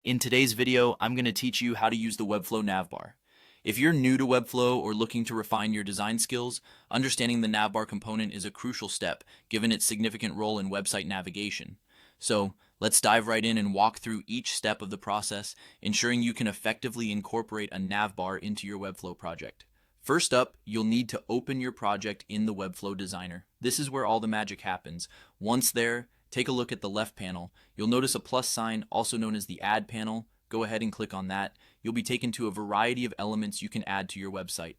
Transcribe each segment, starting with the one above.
In today's video, I'm going to teach you how to use the Webflow Navbar. If you're new to Webflow or looking to refine your design skills, understanding the Navbar component is a crucial step, given its significant role in website navigation. So, let's dive right in and walk through each step of the process, ensuring you can effectively incorporate a Navbar into your Webflow project. First up, you'll need to open your project in the Webflow Designer. This is where all the magic happens. Once there, take a look at the left panel. You'll notice a plus sign, also known as the Add panel. Go ahead and click on that. You'll be taken to a variety of elements you can add to your website.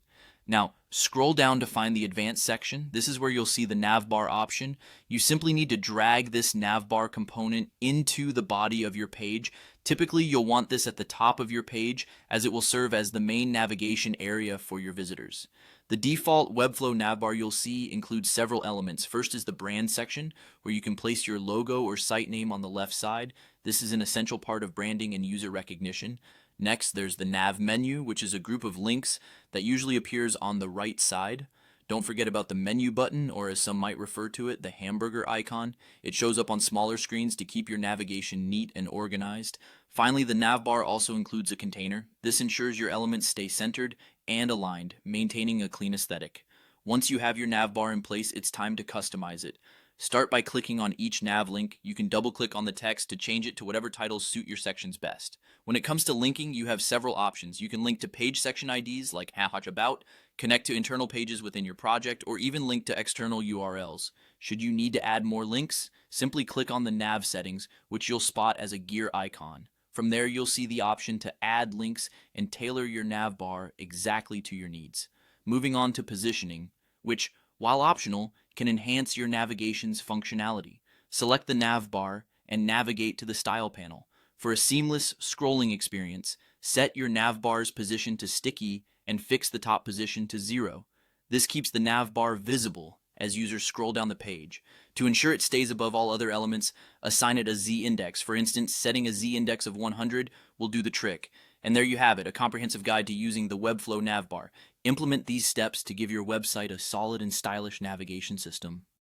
Now, scroll down to find the Advanced section. This is where you'll see the navbar option. You simply need to drag this navbar component into the body of your page. Typically, you'll want this at the top of your page as it will serve as the main navigation area for your visitors. The default Webflow navbar you'll see includes several elements. First is the brand section, where you can place your logo or site name on the left side. This is an essential part of branding and user recognition. Next, there's the nav menu, which is a group of links that usually appears on the right side. Don't forget about the menu button, or as some might refer to it, the hamburger icon. It shows up on smaller screens to keep your navigation neat and organized. Finally, the navbar also includes a container. This ensures your elements stay centered and aligned, maintaining a clean aesthetic. Once you have your navbar in place, it's time to customize it. Start by clicking on each nav link. You can double-click on the text to change it to whatever titles suit your sections best. When it comes to linking, you have several options. You can link to page section IDs like #about, connect to internal pages within your project, or even link to external URLs. Should you need to add more links, simply click on the nav settings, which you'll spot as a gear icon. From there, you'll see the option to add links and tailor your navbar exactly to your needs. Moving on to positioning, which, while optional, can enhance your navigation's functionality. Select the navbar and navigate to the Style panel. For a seamless scrolling experience, set your navbar's position to sticky and fix the top position to 0. This keeps the navbar visible as users scroll down the page. To ensure it stays above all other elements, assign it a z-index. For instance, setting a z-index of 100 will do the trick. And there you have it, a comprehensive guide to using the Webflow Navbar. Implement these steps to give your website a solid and stylish navigation system.